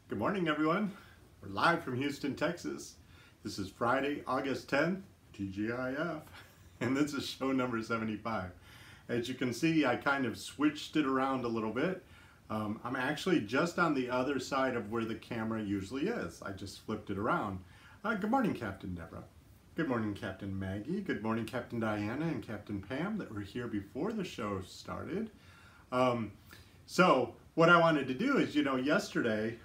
Good morning, everyone. We're live from Houston, Texas. This is Friday, August 10th, TGIF, and this is show number 75. As you can see, I kind of switched it around a little bit. I'm actually just on the other side of where the camera usually is. I just flipped it around. Good morning, Captain Deborah. Good morning, Captain Maggie. Good morning, Captain Diana and Captain Pam that were here before the show started. So what I wanted to do is, yesterday,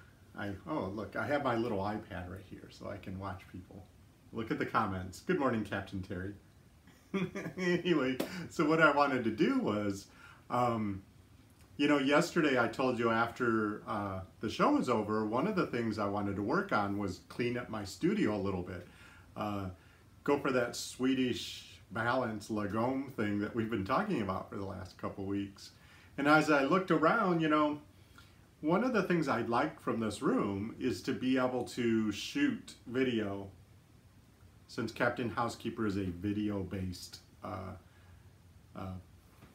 look, I have my little iPad right here so I can watch people. Look at the comments. Good morning, Captain Terry. Anyway, so what I wanted to do was, yesterday I told you after the show was over, one of the things I wanted to work on was clean up my studio a little bit. Go for that Swedish balance lagom thing that we've been talking about for the last couple weeks. And as I looked around, one of the things I'd like from this room is to be able to shoot video, since Captain Housekeeper is a video-based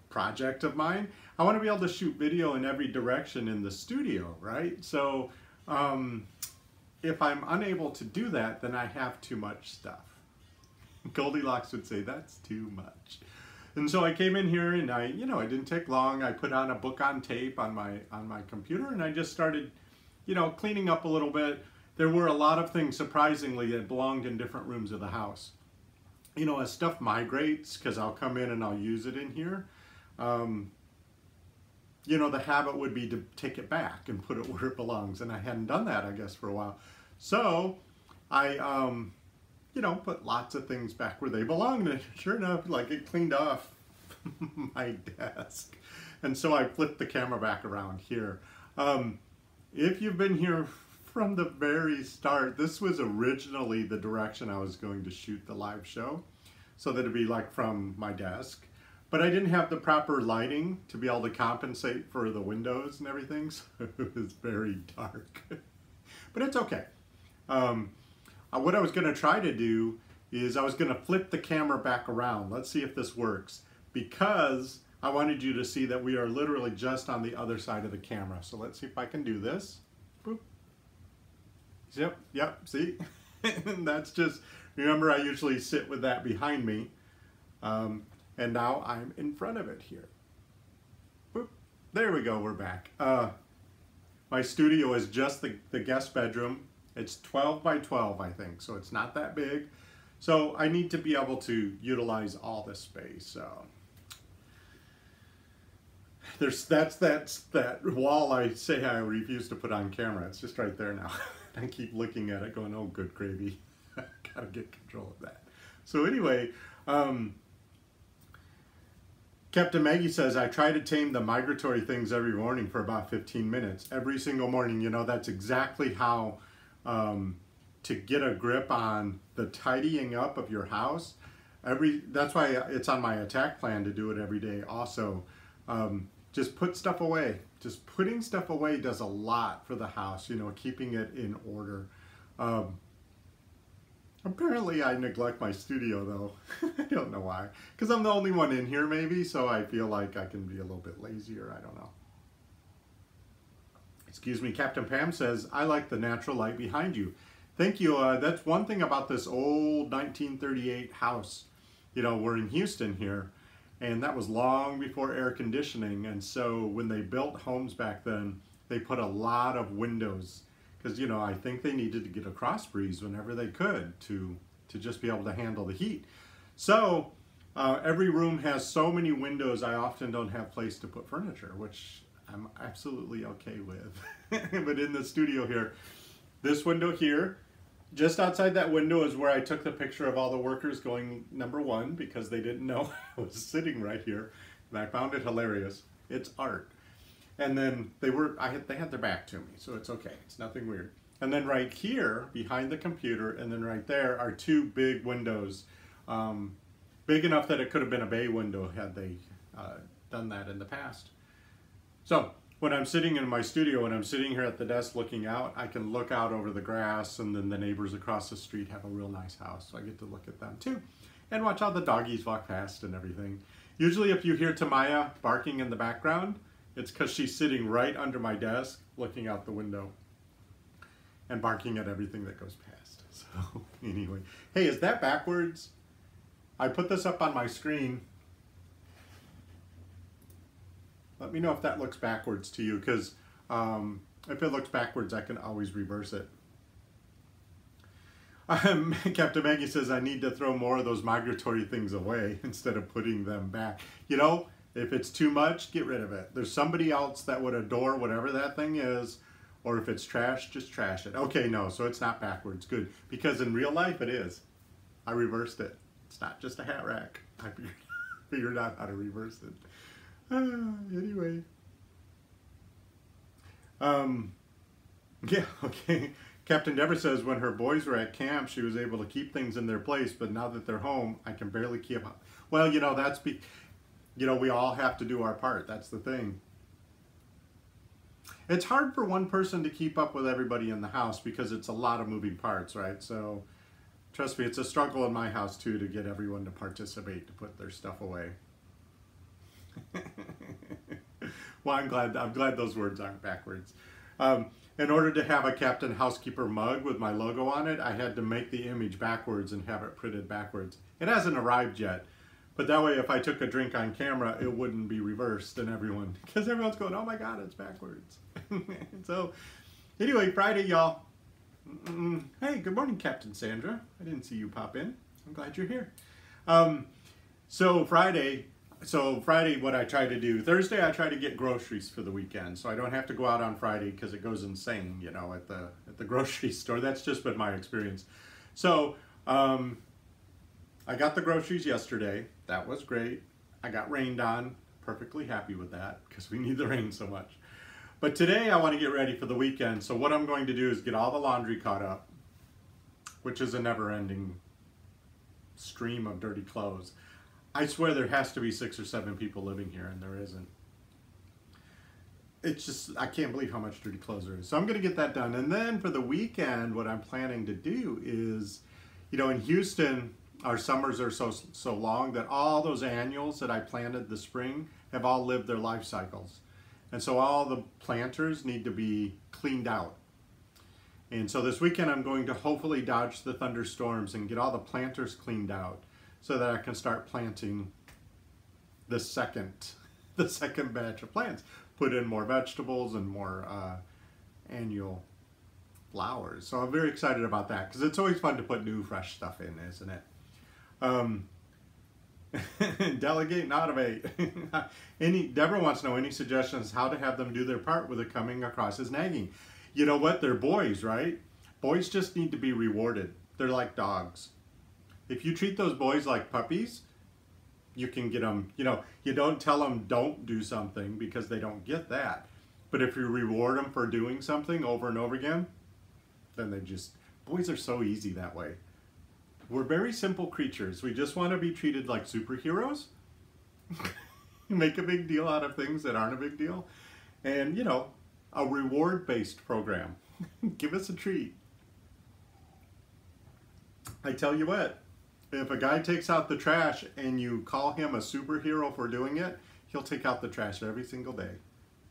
project of mine. I want to be able to shoot video in every direction in the studio, right? So if I'm unable to do that, then I have too much stuff. Goldilocks would say, that's too much. And so I came in here and it didn't take long. I put on a book on tape on my computer and I just started, cleaning up a little bit. There were a lot of things, surprisingly, that belonged in different rooms of the house. As stuff migrates, because I'll come in and I'll use it in here, the habit would be to take it back and put it where it belongs. And I hadn't done that, I guess, for a while. So I, put lots of things back where they belong. And sure enough, it cleaned off my desk. And so I flipped the camera back around here. If you've been here from the very start, this was originally the direction I was going to shoot the live show, so that it'd be from my desk. But I didn't have the proper lighting to be able to compensate for the windows and everything, so it was very dark. But it's okay. What I was going to try to do is I was going to flip the camera back around. Let's see if this works, because I wanted you to see that we are literally just on the other side of the camera. So let's see if I can do this. Boop. Yep, see? And that's just, remember I usually sit with that behind me. And now I'm in front of it here. Boop. There we go, we're back. My studio is just the guest bedroom. It's 12 by 12, I think, so it's not that big. So I need to be able to utilize all this space. So that's that wall I say I refuse to put on camera. It's just right there now. I keep looking at it going, oh, good gravy. Gotta get control of that. So anyway, Captain Maggie says, I try to tame the migratory things every morning for about 15 minutes. Every single morning, that's exactly how to get a grip on the tidying up of your house. That's why it's on my attack plan to do it every day also. Just put stuff away. Just putting stuff away does a lot for the house, keeping it in order. Apparently I neglect my studio though. I don't know why. Because I'm the only one in here maybe, so I feel like I can be a little bit lazier. I don't know. Excuse me, Captain Pam says, I like the natural light behind you. Thank you. That's one thing about this old 1938 house. We're in Houston here, and that was long before air conditioning. And so when they built homes back then, they put a lot of windows because, I think they needed to get a cross breeze whenever they could to just be able to handle the heat. So every room has so many windows, I often don't have place to put furniture, which I'm absolutely okay with. But in the studio here, this window here, just outside that window is where I took the picture of all the workers going #1 because they didn't know I was sitting right here. And I found it hilarious. It's art. And then they had their back to me, so it's okay. It's nothing weird. And then right here, behind the computer, and then right there are two big windows. Big enough that it could have been a bay window had they done that in the past. So when I'm sitting in my studio and I'm sitting here at the desk looking out, I can look out over the grass, and then the neighbors across the street have a real nice house, so I get to look at them too and watch all the doggies walk past and everything. Usually if you hear Tamaya barking in the background, it's because she's sitting right under my desk looking out the window. and barking at everything that goes past. So anyway, hey, is that backwards? I put this up on my screen. Let me know if that looks backwards to you, because if it looks backwards, I can always reverse it. Captain Maggie says, I need to throw more of those migratory things away instead of putting them back. You know, if it's too much, get rid of it. There's somebody else that would adore whatever that thing is, or if it's trash, just trash it. Okay, no, so it's not backwards. Good, because in real life it is. I reversed it. It's not just a hat rack. I figured out how to reverse it. Anyway. Yeah, okay. Captain Deborah says when her boys were at camp, she was able to keep things in their place, but now that they're home, I can barely keep up. Well, you know, we all have to do our part. That's the thing. It's hard for one person to keep up with everybody in the house because it's a lot of moving parts, right? So, trust me, it's a struggle in my house too to get everyone to participate, to put their stuff away. Well, I'm glad those words aren't backwards. In order to have a Captain Housekeeper mug with my logo on it, I had to make the image backwards and have it printed backwards. It hasn't arrived yet, but that way if I took a drink on camera, it wouldn't be reversed and because everyone's going, oh my God, it's backwards. So anyway, Friday, y'all. Hey, good morning, Captain Sandra. I didn't see you pop in. I'm glad you're here. So Friday, what I try to do, Thursday I try to get groceries for the weekend, so I don't have to go out on Friday because it goes insane, you know, at the grocery store. That's just been my experience. So I got the groceries yesterday. That was great. I got rained on. Perfectly happy with that because we need the rain so much. But today I want to get ready for the weekend. So what I'm going to do is get all the laundry caught up, which is a never-ending stream of dirty clothes. I swear there has to be 6 or 7 people living here, and there isn't. It's just, I can't believe how much dirty clothes there is. So I'm going to get that done. And then for the weekend, what I'm planning to do is, you know, in Houston, our summers are so long that all those annuals that I planted this spring have all lived their life cycles. And so all the planters need to be cleaned out. And so this weekend I'm going to hopefully dodge the thunderstorms and get all the planters cleaned out so that I can start planting the second batch of plants. Put in more vegetables and more annual flowers. So I'm very excited about that because it's always fun to put new fresh stuff in, isn't it? Delegate and automate. Deborah wants to know any suggestions how to have them do their part with it coming across as nagging. You know what? They're boys, right? Boys just need to be rewarded. They're like dogs. If you treat those boys like puppies, you can get them, you know, you don't tell them don't do something because they don't get that. But if you reward them for doing something over and over again, then boys are so easy that way. We're very simple creatures. We just want to be treated like superheroes. Make a big deal out of things that aren't a big deal. And, you know, a reward-based program. Give us a treat. I tell you what, if a guy takes out the trash and you call him a superhero for doing it, he'll take out the trash every single day.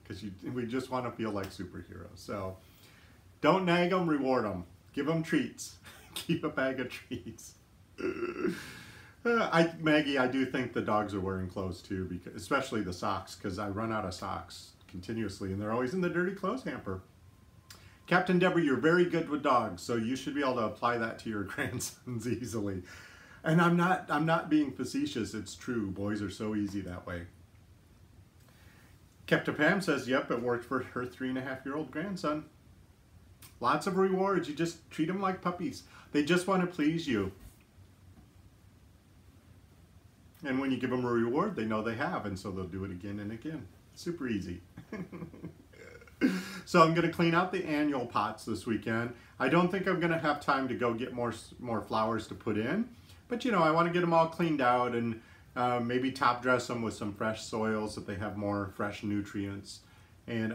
Because we just want to feel like superheroes. So, don't nag them, reward them. Give them treats. Keep a bag of treats. Maggie, I do think the dogs are wearing clothes too, because, especially the socks, because I run out of socks continuously, and they're always in the dirty clothes hamper. Captain Deborah, you're very good with dogs, so you should be able to apply that to your grandsons easily. And I'm not being facetious. It's true. Boys are so easy that way. Captain Pam says, yep, it worked for her 3.5-year-old grandson. Lots of rewards. You just treat them like puppies. They just want to please you. And when you give them a reward, they know they have, and so they'll do it again and again. Super easy. So I'm going to clean out the annual pots this weekend. I don't think I'm going to have time to go get more flowers to put in. But, you know, I want to get them all cleaned out and maybe top dress them with some fresh soils so that they have more fresh nutrients. And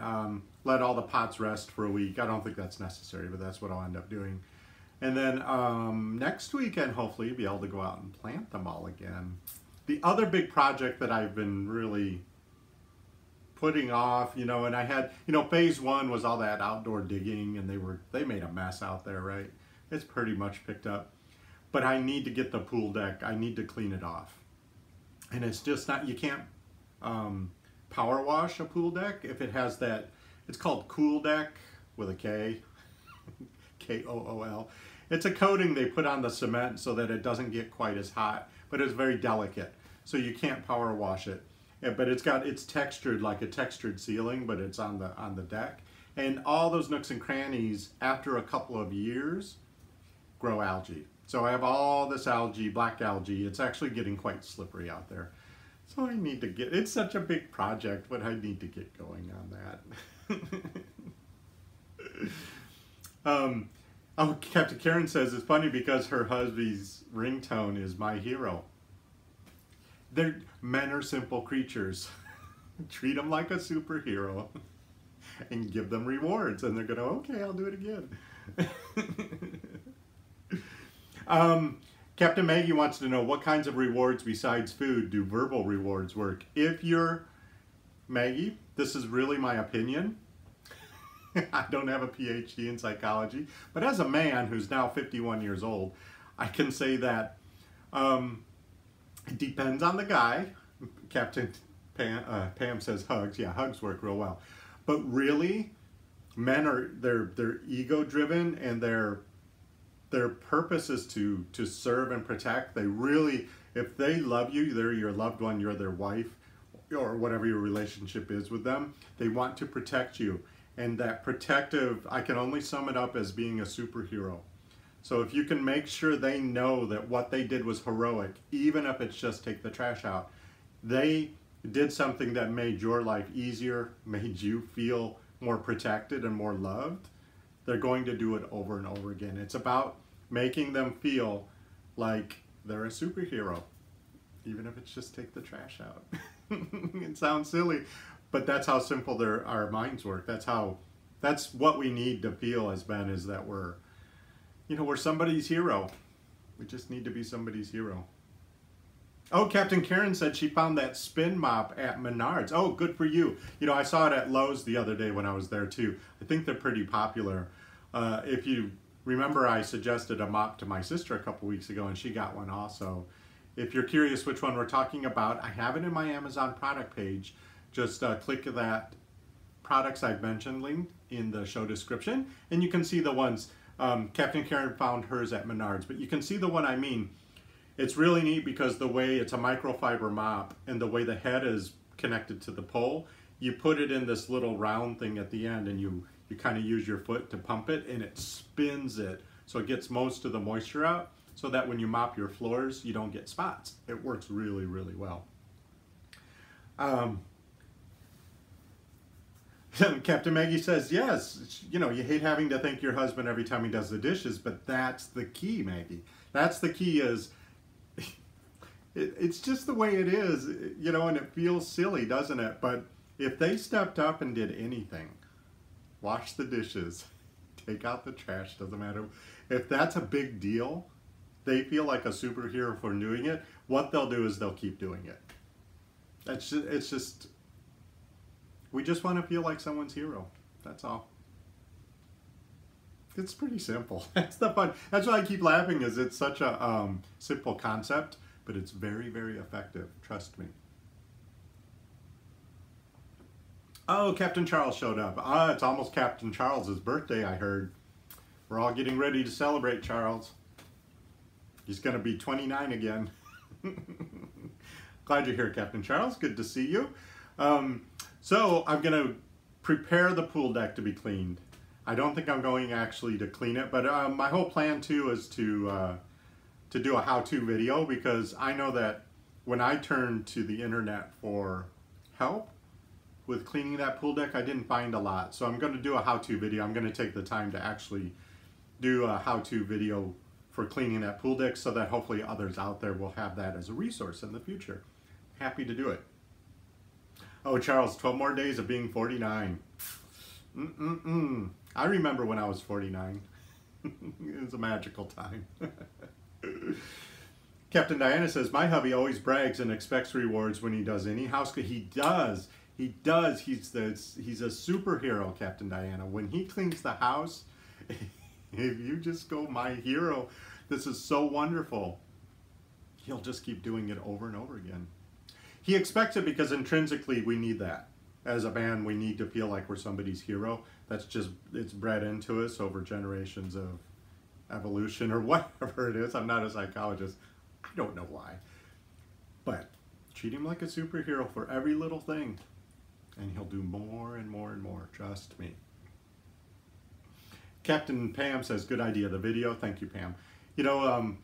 let all the pots rest for a week. I don't think that's necessary, but that's what I'll end up doing. And then next weekend, hopefully, be able to go out and plant them all again. The other big project that I've been really putting off, you know, and I had, you know, phase one was all that outdoor digging, and they made a mess out there, right? It's pretty much picked up. But I need to get the pool deck, I need to clean it off. And it's just not, you can't power wash a pool deck if it has that, it's called Cool Deck with a K, K-O-O-L. It's a coating they put on the cement so that it doesn't get quite as hot, but it's very delicate. So you can't power wash it. Yeah, but it's textured like a textured ceiling, but it's on the deck. And all those nooks and crannies, after a couple of years, grow algae. So I have all this algae, black algae. It's actually getting quite slippery out there. So I need to get, it's such a big project, but I need to get going on that. Oh, Captain Karen says it's funny because her husband's ringtone is My Hero. Men are simple creatures. Treat them like a superhero and give them rewards, and they're gonna, okay, I'll do it again. Captain Maggie wants to know what kinds of rewards besides food do verbal rewards work. If you're Maggie, this is really my opinion. I don't have a PhD in psychology, but as a man who's now 51 years old, I can say that it depends on the guy. Captain Pam says hugs. Yeah, hugs work real well. But really, men are, they're ego driven, and their purpose is to serve and protect. They really, if they love you, they're your loved one, you're their wife, or whatever your relationship is with them, they want to protect you. And that protective, I can only sum it up as being a superhero. So if you can make sure they know that what they did was heroic, even if it's just take the trash out, they did something that made your life easier, made you feel more protected and more loved, they're going to do it over and over again. It's about making them feel like they're a superhero, even if it's just take the trash out. It sounds silly, but that's how simple our minds work. That's what we need to feel as men, is that we're somebody's hero. We just need to be somebody's hero. Oh, Captain Karen said she found that spin mop at Menards. Oh, good for you. You know, I saw it at Lowe's the other day when I was there too. I think they're pretty popular. If you remember, I suggested a mop to my sister a couple weeks ago, and she got one also. If you're curious which one we're talking about, I have it in my Amazon product page. Just click that products I've mentioned link in the show description, and you can see the ones. Captain Karen found hers at Menards, but you can see the one I mean. It's really neat because the way it's a microfiber mop, and the way the head is connected to the pole, you put it in this little round thing at the end, and you kind of use your foot to pump it, and it spins it so it gets most of the moisture out, so that when you mop your floors you don't get spots. It works really, really well. Captain Maggie says, yes, you know, you hate having to thank your husband every time he does the dishes, but that's the key, Maggie. That's the key, is it's just the way it is, you know, and it feels silly, doesn't it? But if they stepped up and did anything, wash the dishes, take out the trash, doesn't matter. If that's a big deal, they feel like a superhero for doing it. What they'll do is they'll keep doing it. It's just, we just want to feel like someone's hero. That's all. It's pretty simple. That's the fun. That's why I keep laughing, is it's such a simple concept, but it's very, very effective. Trust me. Oh, Captain Charles showed up. It's almost Captain Charles's birthday, I heard. We're all getting ready to celebrate Charles. He's going to be 29 again. Glad you're here, Captain Charles. Good to see you. So I'm going to prepare the pool deck to be cleaned. I don't think I'm going actually to clean it, but my whole plan too is to do a how-to video, because I know that when I turned to the internet for help with cleaning that pool deck, I didn't find a lot. So I'm going to do a how-to video. I'm going to take the time to actually do a how-to video for cleaning that pool deck, so that hopefully others out there will have that as a resource in the future. Happy to do it. Oh, Charles, 12 more days of being 49. I remember when I was 49. It was a magical time. Captain Diana says, my hubby always brags and expects rewards when he does any housekeeping. He does. He does. He's a superhero, Captain Diana. When he cleans the house, if you just go, my hero, this is so wonderful, he'll just keep doing it over and over again. He expects it because intrinsically we need that. As a man, we need to feel like we're somebody's hero. That's just, it's bred into us over generations of evolution or whatever it is. I'm not a psychologist. I don't know why. But treat him like a superhero for every little thing, and he'll do more and more and more. Trust me. Captain Pam says, good idea, the video. Thank you, Pam. You know,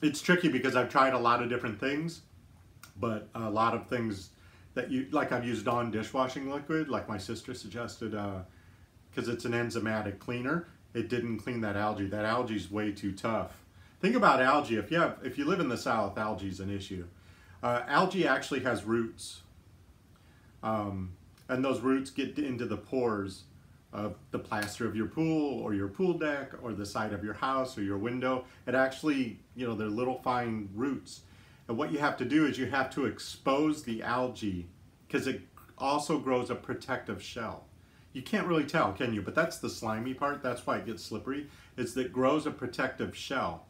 it's tricky because I've tried a lot of different things, but a lot of things that like I've used Dawn dishwashing liquid, like my sister suggested, because it's an enzymatic cleaner. It didn't clean that algae. That algae's way too tough. Think about algae. If you live in the South, algae's an issue. Algae actually has roots, and those roots get into the pores of the plaster of your pool or your pool deck or the side of your house or your window. It actually, you know, they're little fine roots. And what you have to do is you have to expose the algae, because it also grows a protective shell. You can't really tell, can you? But that's the slimy part. That's why it gets slippery. It's that it grows a protective shell.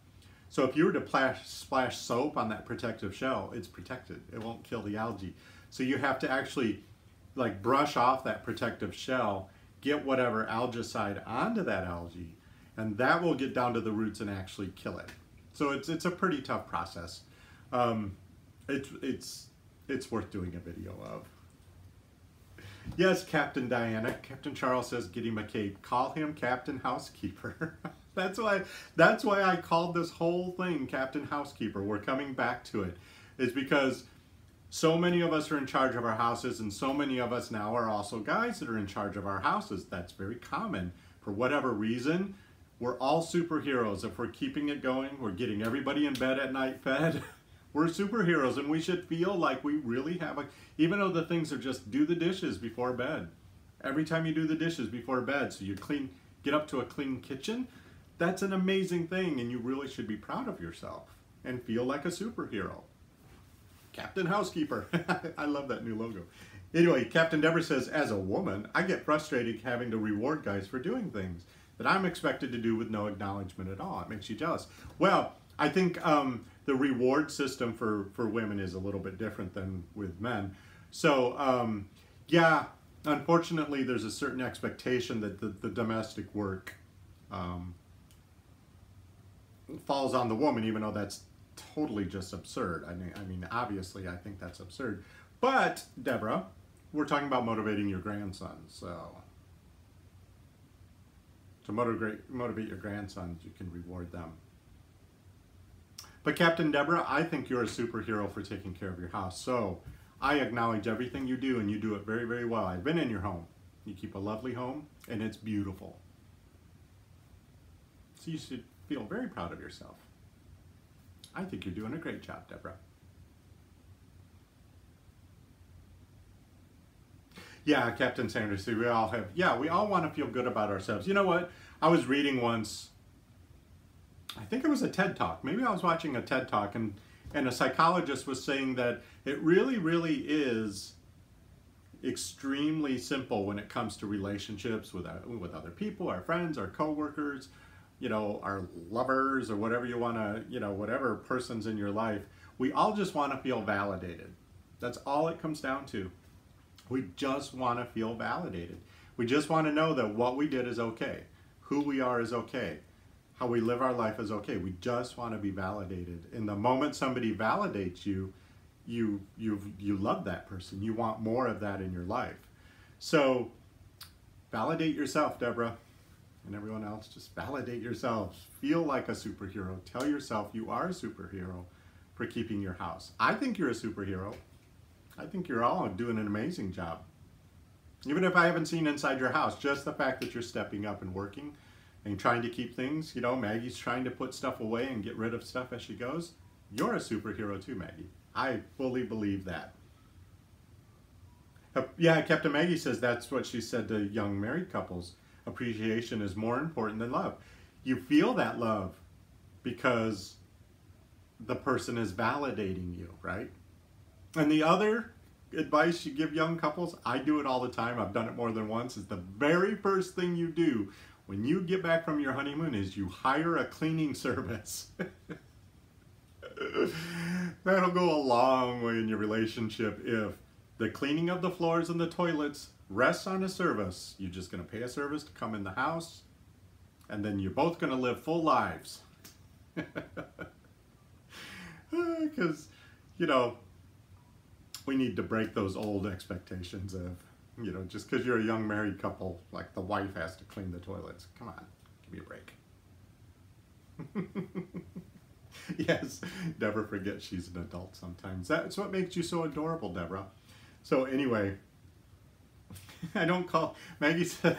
So if you were to splash soap on that protective shell, it's protected. It won't kill the algae. So you have to actually like brush off that protective shell, get whatever algicide onto that algae, and that will get down to the roots and actually kill it. So it's a pretty tough process. It's worth doing a video of. Yes, Captain Diana. Captain Charles says, get him a cape. Call him Captain Housekeeper. That's why I called this whole thing Captain Housekeeper. We're coming back to it. It's because so many of us are in charge of our houses, and so many of us now are also guys that are in charge of our houses. That's very common. For whatever reason, we're all superheroes. If we're keeping it going, we're getting everybody in bed at night fed. We're superheroes, and we should feel like we really have a, even though the things are just do the dishes before bed. Every time you do the dishes before bed, so you get up to a clean kitchen, that's an amazing thing, and you really should be proud of yourself and feel like a superhero. Captain Housekeeper. I love that new logo. Anyway, Captain Deborah says, as a woman, I get frustrated having to reward guys for doing things that I'm expected to do with no acknowledgement at all. It makes you jealous. Well, I think the reward system for women is a little bit different than with men. So, yeah, unfortunately, there's a certain expectation that the domestic work falls on the woman, even though that's totally just absurd. I mean, obviously, I think that's absurd. But, Deborah, we're talking about motivating your grandsons, so to motivate your grandsons, you can reward them. But Captain Deborah, I think you're a superhero for taking care of your house. So I acknowledge everything you do, and you do it very, very well. I've been in your home. You keep a lovely home, and it's beautiful. So you should feel very proud of yourself. I think you're doing a great job, Deborah. Yeah, Captain Sanders, we all want to feel good about ourselves. You know what? I was reading once, I think it was a TED Talk. Maybe I was watching a TED Talk, and a psychologist was saying that it really, really is extremely simple when it comes to relationships with other people, our friends, our coworkers, you know, our lovers, or whatever you want to, you know, whatever person's in your life. We all just want to feel validated. That's all it comes down to. We just want to feel validated. We just want to know that what we did is okay. Who we are is okay. How we live our life is okay. We just want to be validated. And the moment somebody validates you, you love that person. You want more of that in your life. So validate yourself, Deborah, and everyone else. Just validate yourself. Feel like a superhero. Tell yourself you are a superhero for keeping your house. I think you're a superhero. I think you're all doing an amazing job. Even if I haven't seen inside your house, just the fact that you're stepping up and working and trying to keep things, you know, Maggie's trying to put stuff away and get rid of stuff as she goes. You're a superhero too, Maggie. I fully believe that. Yeah, Captain Maggie says that's what she said to young married couples. Appreciation is more important than love. You feel that love because the person is validating you, right? And the other advice you give young couples, I do it all the time, I've done it more than once, is the very first thing you do when you get back from your honeymoon is you hire a cleaning service. That'll go a long way in your relationship if the cleaning of the floors and the toilets rests on a service. You're just going to pay a service to come in the house, and then you're both going to live full lives. Because, you know, we need to break those old expectations of, you know, just because you're a young married couple, like the wife has to clean the toilets. Come on, give me a break. Yes, never forget she's an adult sometimes. That's what makes you so adorable, Deborah. So anyway, I don't call, Maggie says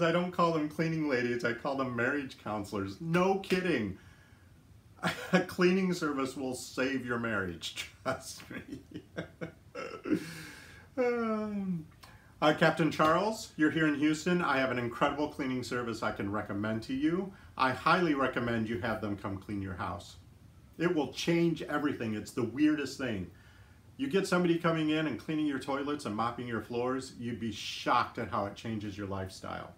I don't call them cleaning ladies, I call them marriage counselors. No kidding. A cleaning service will save your marriage, trust me. Captain Charles, you're here in Houston. I have an incredible cleaning service I can recommend to you. I highly recommend you have them come clean your house. It will change everything. It's the weirdest thing. You get somebody coming in and cleaning your toilets and mopping your floors, you'd be shocked at how it changes your lifestyle.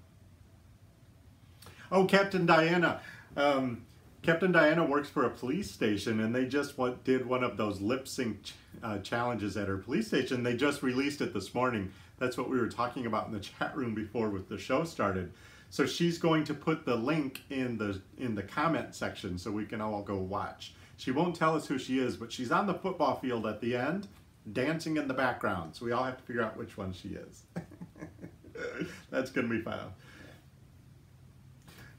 Oh, Captain Diana. Captain Diana works for a police station, and they just did one of those lip sync challenges at her police station. They just released it this morning. That's what we were talking about in the chat room before the show started. So she's going to put the link in the comment section so we can all go watch. She won't tell us who she is, but she's on the football field at the end, dancing in the background. So we all have to figure out which one she is. That's going to be fun.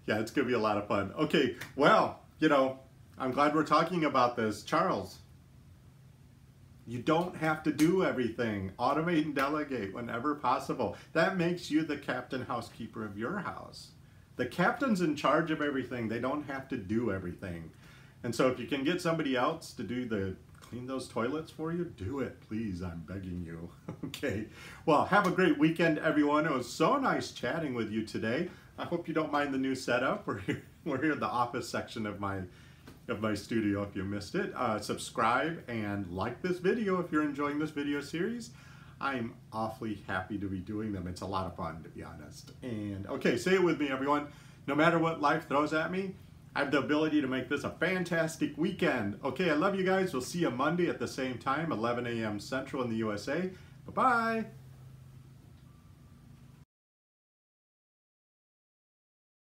Yeah, it's going to be a lot of fun. Okay, well, you know, I'm glad we're talking about this. Charles, you don't have to do everything. Automate and delegate whenever possible. That makes you the captain housekeeper of your house. The captain's in charge of everything. They don't have to do everything. And so if you can get somebody else to clean those toilets for you, do it, please. I'm begging you. Okay. Well, have a great weekend, everyone. It was so nice chatting with you today. I hope you don't mind the new setup. We're here in the office section of my studio if you missed it. Subscribe and like this video if you're enjoying this video series. I'm awfully happy to be doing them. It's a lot of fun, to be honest. And okay, say it with me, everyone. No matter what life throws at me, I have the ability to make this a fantastic weekend. Okay, I love you guys. We'll see you Monday at the same time, 11 a.m. Central in the USA. Bye-bye.